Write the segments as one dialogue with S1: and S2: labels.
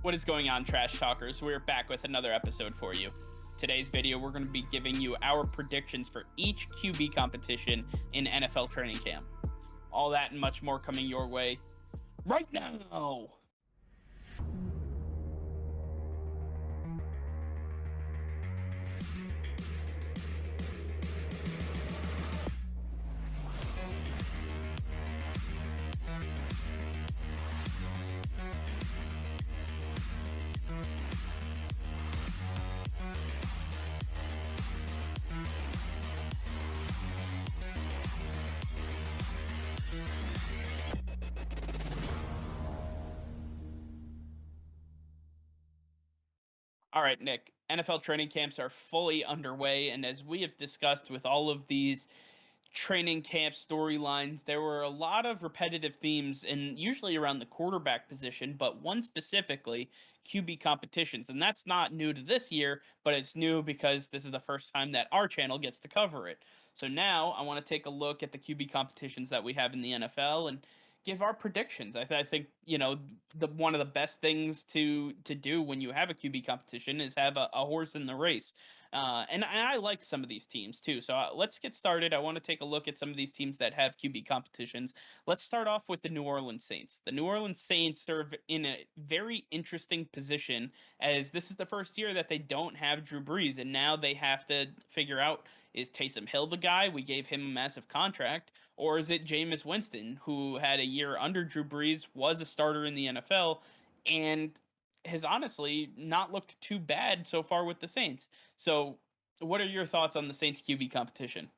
S1: What is going on, Trash Talkers? We're back with another episode for you. Today's video, we're going to be giving you our predictions for each QB competition in NFL training camp. All that and much more coming your way right now. All right, Nick. NFL training camps are fully underway, and as we have discussed with all of these training camp storylines, there were a lot of repetitive themes, and usually around the quarterback position, but one specifically, QB competitions. And that's not new to this year, but it's new because this is the first time that our channel gets to cover it. So now I want to take a look at the QB competitions that we have in the NFL and give our predictions. I think the one of the best things to do when you have a QB competition is have a horse in the race. And I like some of these teams too. So let's get started. I want to take a look at some of these teams that have QB competitions. Let's start off with the New Orleans Saints. The New Orleans Saints are in a very interesting position as this is the first year that they don't have Drew Brees, and now they have to figure out, is Taysom Hill the guy? We gave him a massive contract. Or is it Jameis Winston, who had a year under Drew Brees, was a starter in the NFL, and has honestly not looked too bad so far with the Saints? So, what are your thoughts on the Saints QB competition?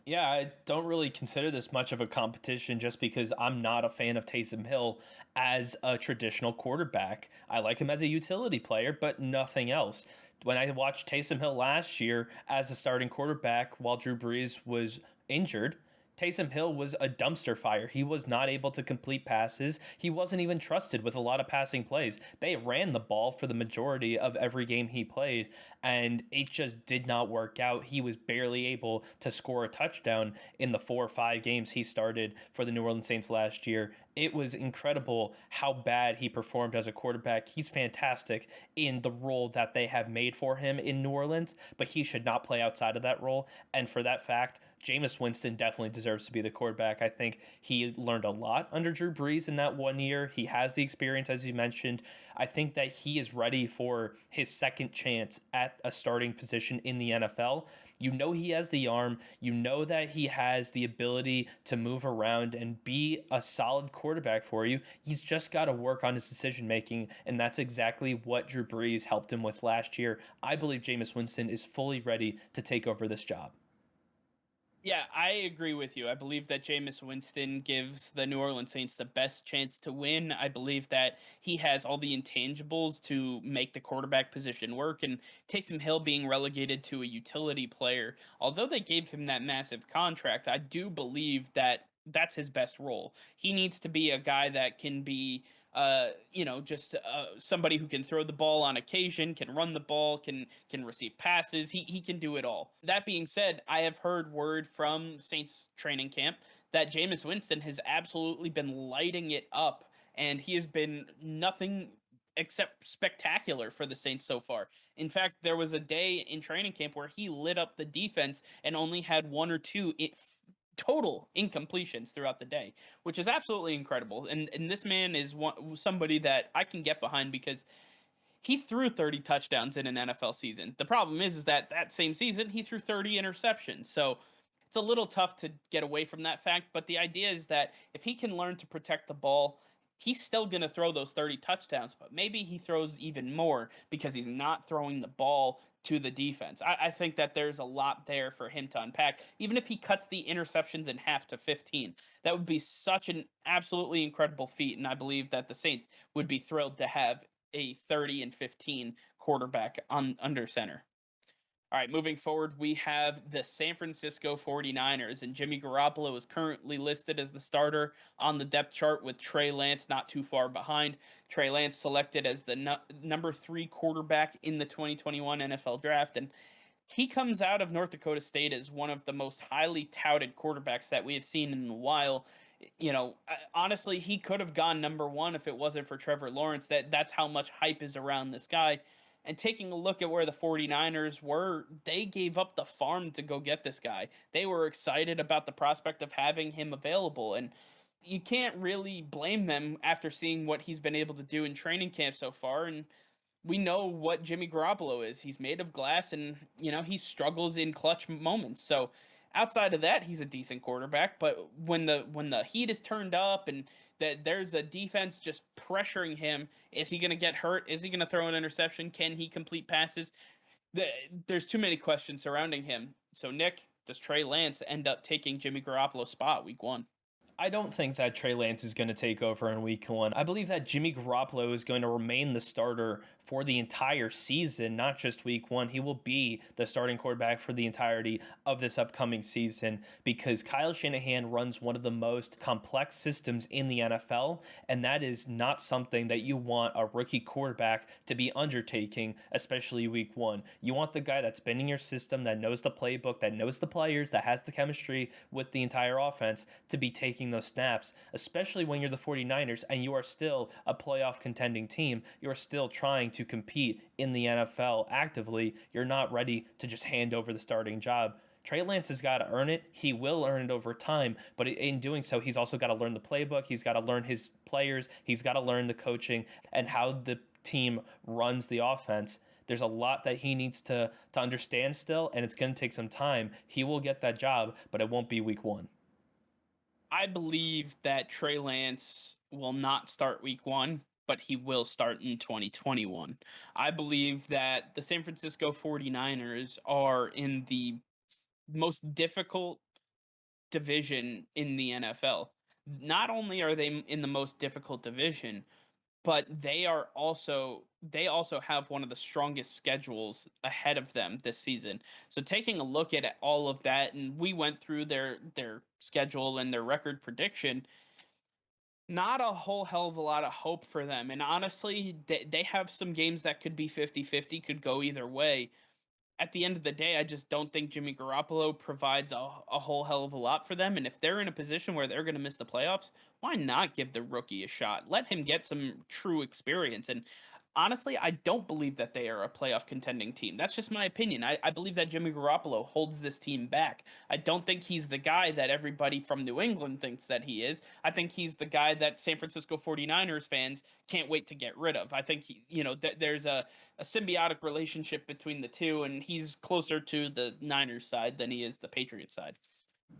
S2: Yeah, I don't really consider this much of a competition just because I'm not a fan of Taysom Hill as a traditional quarterback. I like him as a utility player, but nothing else. When I watched Taysom Hill last year as a starting quarterback while Drew Brees was injured, Taysom Hill was a dumpster fire. He was not able to complete passes. He wasn't even trusted with a lot of passing plays. They ran the ball for the majority of every game he played, and it just did not work out. He was barely able to score a touchdown in the 4 or 5 games he started for the New Orleans Saints last year. It was incredible how bad he performed as a quarterback. He's fantastic in the role that they have made for him in New Orleans, but he should not play outside of that role. And for that fact, Jameis Winston definitely deserves to be the quarterback. I think he learned a lot under Drew Brees in that 1 year. He has the experience, as you mentioned. I think that he is ready for his second chance at a starting position in the NFL. You know he has the arm. You know that he has the ability to move around and be a solid quarterback for you. He's just got to work on his decision making, and that's exactly what Drew Brees helped him with last year. I believe Jameis Winston is fully ready to take over this job.
S1: Yeah, I agree with you. I believe that Jameis Winston gives the New Orleans Saints the best chance to win. I believe that he has all the intangibles to make the quarterback position work. And Taysom Hill being relegated to a utility player, although they gave him that massive contract, I do believe that that's his best role. He needs to be a guy that can be just somebody who can throw the ball on occasion, can run the ball, can receive passes. He can do it all. That being said, I have heard word from Saints training camp that Jameis Winston has absolutely been lighting it up, and he has been nothing except spectacular for the Saints so far. In fact, there was a day in training camp where he lit up the defense and only had one or two total incompletions throughout the day, which is absolutely incredible. And this man is somebody that I can get behind because he threw 30 touchdowns in an NFL season. The problem is that that same season he threw 30 interceptions. So it's a little tough to get away from that fact, but the idea is that if he can learn to protect the ball, he's still going to throw those 30 touchdowns, but maybe he throws even more because he's not throwing the ball to the defense. I think that there's a lot there for him to unpack. Even if he cuts the interceptions in half to 15, that would be such an absolutely incredible feat. And I believe that the Saints would be thrilled to have a 30 and 15 quarterback on under center. All right, moving forward, we have the San Francisco 49ers, and Jimmy Garoppolo is currently listed as the starter on the depth chart with Trey Lance not too far behind. Trey Lance selected as the number 3 quarterback in the 2021 NFL draft, and he comes out of North Dakota State as one of the most highly touted quarterbacks that we have seen in a while. Honestly, he could have gone number one if it wasn't for Trevor Lawrence. That's how much hype is around this guy. And taking a look at where the 49ers were, they gave up the farm to go get this guy. They were excited about the prospect of having him available. And you can't really blame them after seeing what he's been able to do in training camp so far. And we know what Jimmy Garoppolo is. He's made of glass and, he struggles in clutch moments. So outside of that, he's a decent quarterback, but when the heat is turned up and that there's a defense just pressuring him, is he going to get hurt? Is he going to throw an interception? Can he complete passes? There's too many questions surrounding him. So Nick, does Trey Lance end up taking Jimmy Garoppolo's spot week 1?
S2: I don't think that Trey Lance is going to take over in week 1. I believe that Jimmy Garoppolo is going to remain the starter for the entire season, not just week 1. He will be the starting quarterback for the entirety of this upcoming season because Kyle Shanahan runs one of the most complex systems in the NFL, and that is not something that you want a rookie quarterback to be undertaking, especially week 1. You want the guy that's been in your system, that knows the playbook, that knows the players, that has the chemistry with the entire offense to be taking those snaps, especially when you're the 49ers and you are still a playoff contending team. You're still trying to compete in the NFL actively. You're not ready to just hand over the starting job. Trey Lance has got to earn it. He will earn it over time, but in doing so, he's also got to learn the playbook. He's got to learn his players. He's got to learn the coaching and how the team runs the offense. There's a lot that he needs to understand still, and it's going to take some time. He will get that job, but it won't be week 1.
S1: I believe that Trey Lance will not start week 1, but he will start in 2021. I believe that the San Francisco 49ers are in the most difficult division in the NFL. Not only are they in the most difficult division, but they also have one of the strongest schedules ahead of them this season. So taking a look at all of that, and we went through their schedule and their record prediction, not a whole hell of a lot of hope for them. And honestly, they have some games that could be 50-50, could go either way. At the end of the day, I just don't think Jimmy Garoppolo provides a whole hell of a lot for them. And if they're in a position where they're going to miss the playoffs, why not give the rookie a shot? Let him get some true experience. And honestly, I don't believe that they are a playoff contending team. That's just my opinion. I believe that Jimmy Garoppolo holds this team back. I don't think he's the guy that everybody from New England thinks that he is. I think he's the guy that San Francisco 49ers fans can't wait to get rid of. I think there's a symbiotic relationship between the two, and he's closer to the Niners side than he is the Patriots side.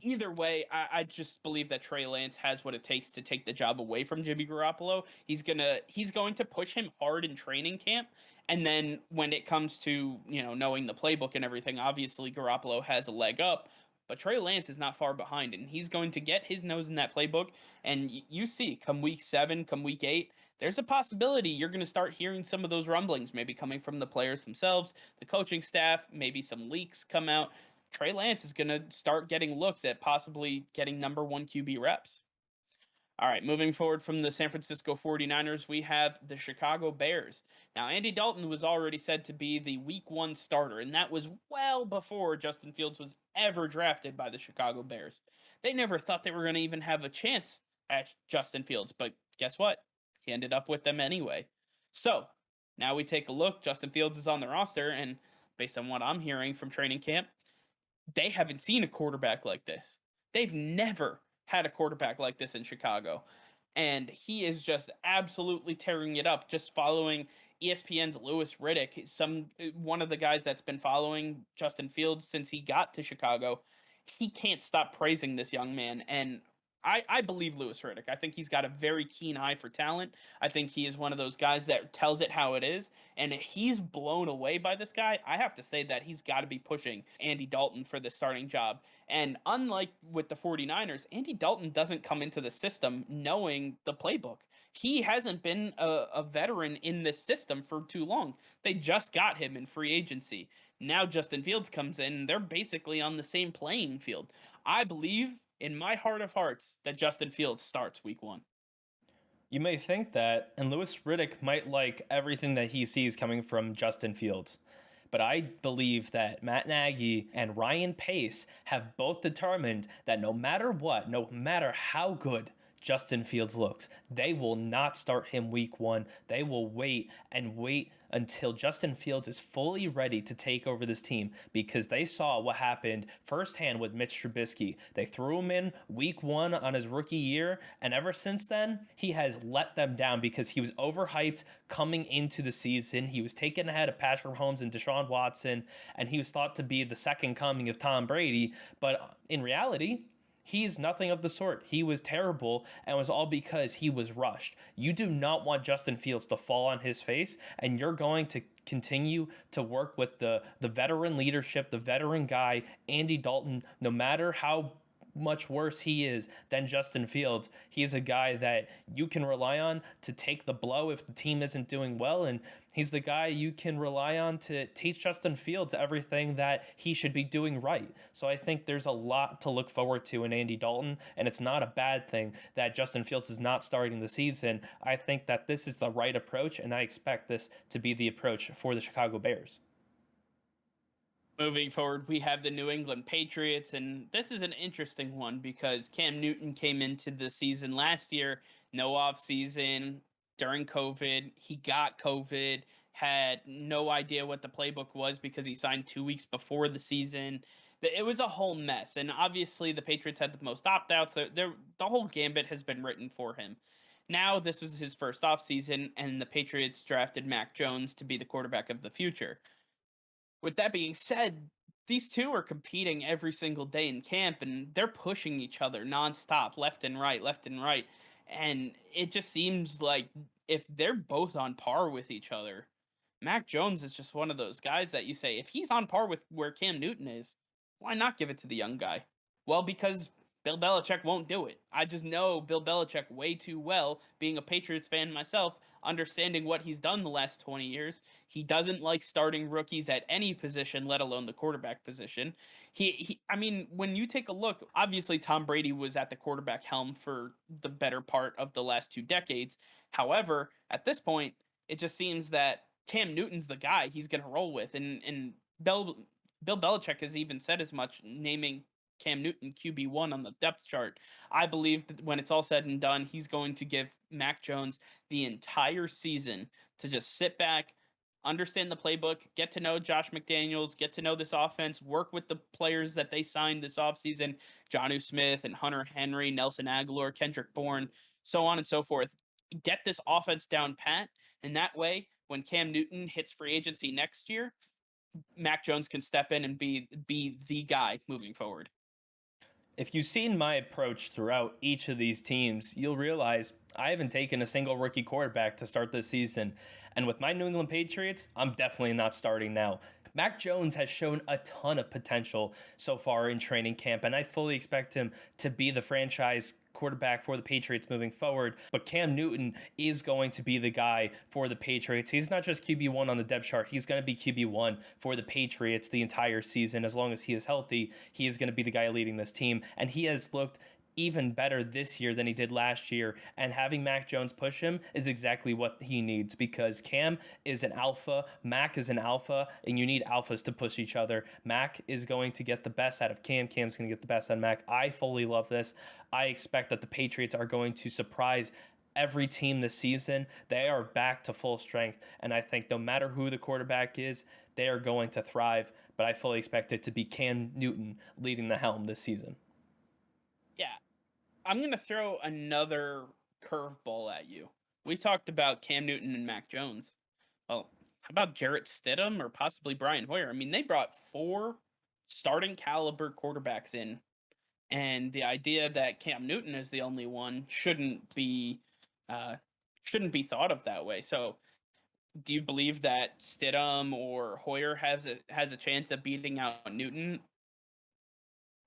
S1: Either way, I just believe that Trey Lance has what it takes to take the job away from Jimmy Garoppolo. He's going to push him hard in training camp, and then when it comes to knowing the playbook and everything, obviously Garoppolo has a leg up, but Trey Lance is not far behind, and he's going to get his nose in that playbook. And you see, come week 7, come week 8, there's a possibility you're going to start hearing some of those rumblings, maybe coming from the players themselves, the coaching staff, maybe some leaks come out. Trey Lance is going to start getting looks at possibly getting number 1 QB reps. All right, moving forward from the San Francisco 49ers, we have the Chicago Bears. Now, Andy Dalton was already said to be the week 1 starter, and that was well before Justin Fields was ever drafted by the Chicago Bears. They never thought they were going to even have a chance at Justin Fields, but guess what? He ended up with them anyway. So, now we take a look. Justin Fields is on the roster, and based on what I'm hearing from training camp, they haven't seen a quarterback like this. They've never had a quarterback like this in Chicago. And he is just absolutely tearing it up. Just following ESPN's Louis Riddick, one of the guys that's been following Justin Fields since he got to Chicago. He can't stop praising this young man. And I believe Louis Riddick. I think he's got a very keen eye for talent. I think he is one of those guys that tells it how it is. And if he's blown away by this guy, I have to say that he's got to be pushing Andy Dalton for the starting job. And unlike with the 49ers, Andy Dalton doesn't come into the system knowing the playbook. He hasn't been a veteran in this system for too long. They just got him in free agency. Now Justin Fields comes in, and they're basically on the same playing field. I believe in my heart of hearts that Justin Fields starts week 1.
S2: You may think that, and Louis Riddick might like everything that he sees coming from Justin Fields. But I believe that Matt Nagy and Ryan Pace have both determined that no matter what, no matter how good Justin Fields looks. They will not start him week 1. They will wait until Justin Fields is fully ready to take over this team, because they saw what happened firsthand with Mitch Trubisky. They threw him in week 1 on his rookie year, and ever since then, he has let them down because he was overhyped coming into the season. He was taken ahead of Patrick Mahomes and Deshaun Watson, and he was thought to be the second coming of Tom Brady, but in reality, he's nothing of the sort. He was terrible, and it was all because he was rushed. You do not want Justin Fields to fall on his face, and you're going to continue to work with the veteran leadership, the veteran guy, Andy Dalton, no matter how much worse he is than Justin Fields. He is a guy that you can rely on to take the blow if the team isn't doing well, and he's the guy you can rely on to teach Justin Fields everything that he should be doing right. So I think there's a lot to look forward to in Andy Dalton, and it's not a bad thing that Justin Fields is not starting the season. I think that this is the right approach, and I expect this to be the approach for the Chicago Bears.
S1: Moving forward, we have the New England Patriots, and this is an interesting one because Cam Newton came into the season last year, no offseason during COVID. He got COVID, had no idea what the playbook was because he signed 2 weeks before the season. It was a whole mess, and obviously the Patriots had the most opt-outs. The whole gambit has been written for him. Now, this was his first offseason, and the Patriots drafted Mac Jones to be the quarterback of the future. With that being said, these two are competing every single day in camp, and they're pushing each other nonstop, left and right, left and right. And it just seems like if they're both on par with each other, Mac Jones is just one of those guys that you say, if he's on par with where Cam Newton is, why not give it to the young guy? Well, because Bill Belichick won't do it. I just know Bill Belichick way too well, being a Patriots fan myself, understanding what he's done the last 20 years. He doesn't like starting rookies at any position, let alone the quarterback position. I mean, when you take a look, obviously Tom Brady was at the quarterback helm for the better part of the last 2 decades. However, at this point, it just seems that Cam Newton's the guy he's going to roll with. And Bill Belichick has even said as much, naming Cam Newton QB1 on the depth chart. I believe that when it's all said and done, he's going to give Mac Jones the entire season to just sit back, understand the playbook, get to know Josh McDaniels, get to know this offense, work with the players that they signed this offseason, Jonnu Smith and Hunter Henry, Nelson Aguilar, Kendrick Bourne, so on and so forth. Get this offense down pat, and that way, when Cam Newton hits free agency next year, Mac Jones can step in and be the guy moving forward.
S2: If you've seen my approach throughout each of these teams, you'll realize I haven't taken a single rookie quarterback to start this season. And with my New England Patriots, I'm definitely not starting now. Mac Jones has shown a ton of potential so far in training camp, and I fully expect him to be the franchise quarterback for the Patriots moving forward. But Cam Newton is going to be the guy for the Patriots. He's not just QB1 on the depth chart. He's going to be QB1 for the Patriots the entire season. As long as he is healthy, he is going to be the guy leading this team. And he has looked even better this year than he did last year, and having Mac Jones push him is exactly what he needs, because Cam is an alpha, Mac is an alpha, and you need alphas to push each other. Mac is going to get the best out of Cam's going to get the best out of Mac. I fully love this. I expect that the Patriots are going to surprise every team this season. They are back to full strength, and I think no matter who the quarterback is, they are going to thrive, but I fully expect it to be Cam Newton leading the helm this season.
S1: Yeah, I'm going to throw another curveball at you. We talked about Cam Newton and Mac Jones. Well, how about Jarrett Stidham or possibly Brian Hoyer? I mean, they brought 4 starting caliber quarterbacks in, and the idea that Cam Newton is the only one shouldn't be thought of that way. So, do you believe that Stidham or Hoyer has a chance of beating out Newton?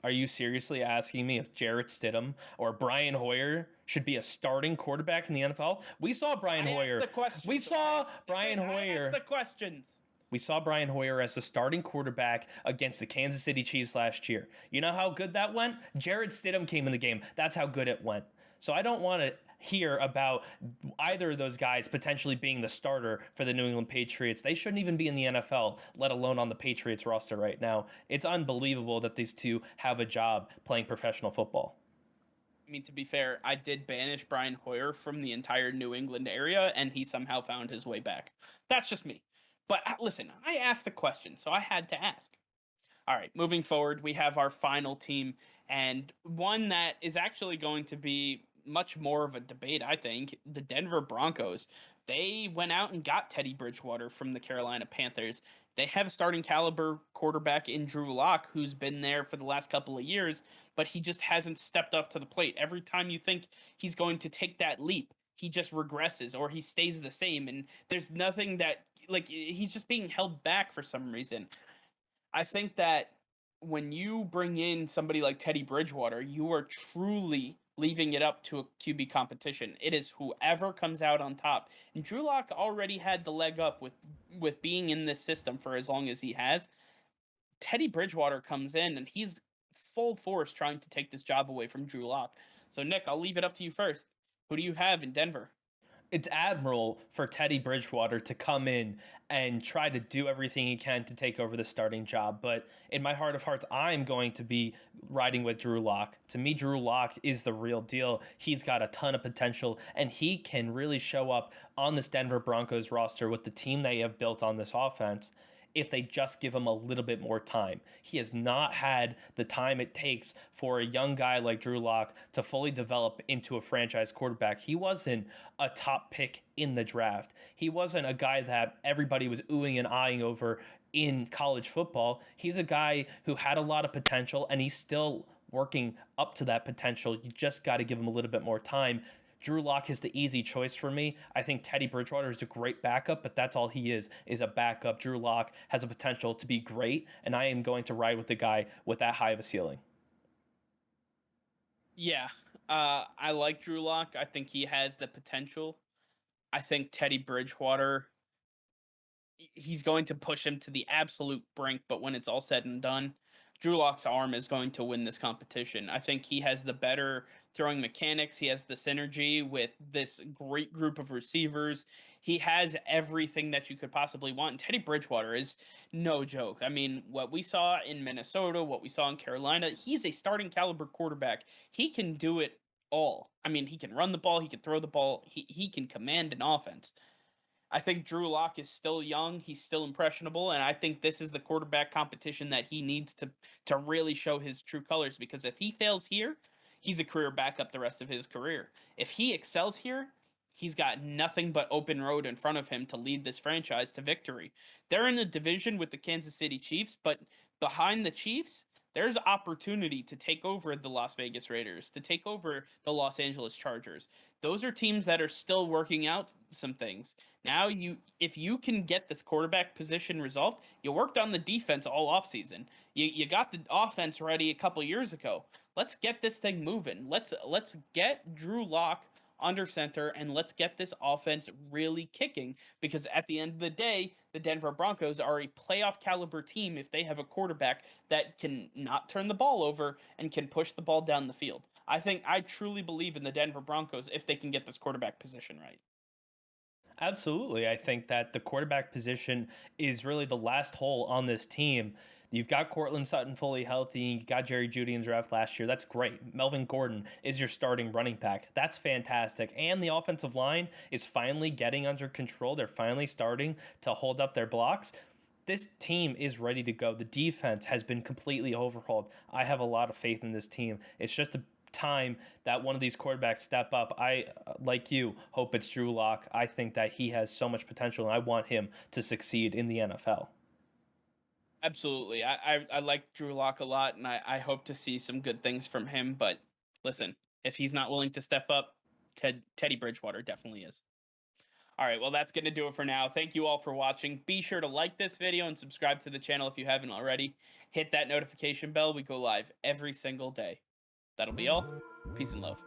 S2: Are you seriously asking me if Jarrett Stidham or Brian Hoyer should be a starting quarterback in the NFL? We saw Brian Hoyer. We saw Brian Hoyer.
S1: Ask the questions.
S2: We saw Brian Hoyer as the starting quarterback against the Kansas City Chiefs last year. You know how good that went? Jarrett Stidham came in the game. That's how good it went. So I don't want to hear about either of those guys potentially being the starter for the New England Patriots. They shouldn't even be in the NFL, let alone on the Patriots roster right now. It's unbelievable that these two have a job playing professional football.
S1: I mean, to be fair, I did banish Brian Hoyer from the entire New England area, and he somehow found his way back. That's just me. But listen, I asked the question, so I had to ask. All right, moving forward, we have our final team, and one that is actually going to be much more of a debate, I think. The Denver Broncos. They went out and got Teddy Bridgewater from the Carolina Panthers. They have a starting caliber quarterback in Drew Lock, who's been there for the last couple of years, but he just hasn't stepped up to the plate. Every time you think he's going to take that leap, he just regresses or he stays the same. And there's nothing that, like, he's just being held back for some reason. I think that when you bring in somebody like Teddy Bridgewater, you are truly leaving it up to a QB competition. It is whoever comes out on top. And Drew Lock already had the leg up with being in this system for as long as he has. Teddy Bridgewater comes in and he's full force trying to take this job away from Drew Lock. So Nick, I'll leave it up to you first. Who do you have in Denver?
S2: It's admirable for Teddy Bridgewater to come in and try to do everything he can to take over the starting job. But in my heart of hearts, I'm going to be riding with Drew Lock. To me, Drew Lock is the real deal. He's got a ton of potential, and he can really show up on this Denver Broncos roster with the team they have built on this offense if they just give him a little bit more time. He has not had the time it takes for a young guy like Drew Lock to fully develop into a franchise quarterback. He wasn't a top pick in the draft. He wasn't a guy that everybody was oohing and eyeing over in college football. He's a guy who had a lot of potential, and he's still working up to that potential. You just got to give him a little bit more time. Drew Lock is the easy choice for me. I think Teddy Bridgewater is a great backup, but that's all he is a backup. Drew Lock has a potential to be great, and I am going to ride with the guy with that high of a ceiling.
S1: Yeah, I like Drew Lock. I think he has the potential. I think Teddy Bridgewater, he's going to push him to the absolute brink, but when it's all said and done, Drew Lock's arm is going to win this competition. I think he has the better throwing mechanics. He has the synergy with this great group of receivers. He has everything that you could possibly want. And Teddy Bridgewater is no joke. I mean, what we saw in Minnesota, what we saw in Carolina, he's a starting caliber quarterback. He can do it all. I mean, he can run the ball, he can throw the ball, he can command an offense. I think Drew Lock is still young. He's still impressionable, and I think this is the quarterback competition that he needs to really show his true colors. Because if he fails here, he's a career backup the rest of his career. If he excels here, he's got nothing but open road in front of him to lead this franchise to victory. They're in the division with the Kansas City Chiefs, but behind the Chiefs, there's opportunity to take over the Las Vegas Raiders, to take over the Los Angeles Chargers. Those are teams that are still working out some things. Now if you can get this quarterback position resolved, you worked on the defense all offseason. You got the offense ready a couple years ago. Let's get this thing moving. Let's get Drew Lock under center and let's get this offense really kicking, because at the end of the day, the Denver Broncos are a playoff caliber team if they have a quarterback that can not turn the ball over and can push the ball down the field. I truly believe in the Denver Broncos if they can get this quarterback position right.
S2: Absolutely. I think that the quarterback position is really the last hole on this team. You've got Cortland Sutton fully healthy. You got Jerry Jeudy in the draft last year. That's great. Melvin Gordon is your starting running back. That's fantastic. And the offensive line is finally getting under control. They're finally starting to hold up their blocks. This team is ready to go. The defense has been completely overhauled. I have a lot of faith in this team. It's just a time that one of these quarterbacks step up. I, like you, hope it's Drew Lock. I think that he has so much potential, and I want him to succeed in the NFL.
S1: Absolutely. I like Drew Lock a lot, and I hope to see some good things from him. But listen, if he's not willing to step up, Teddy Bridgewater definitely is. All right, well, that's going to do it for now. Thank you all for watching. Be sure to like this video and subscribe to the channel if you haven't already. Hit that notification bell. We go live every single day. That'll be all. Peace and love.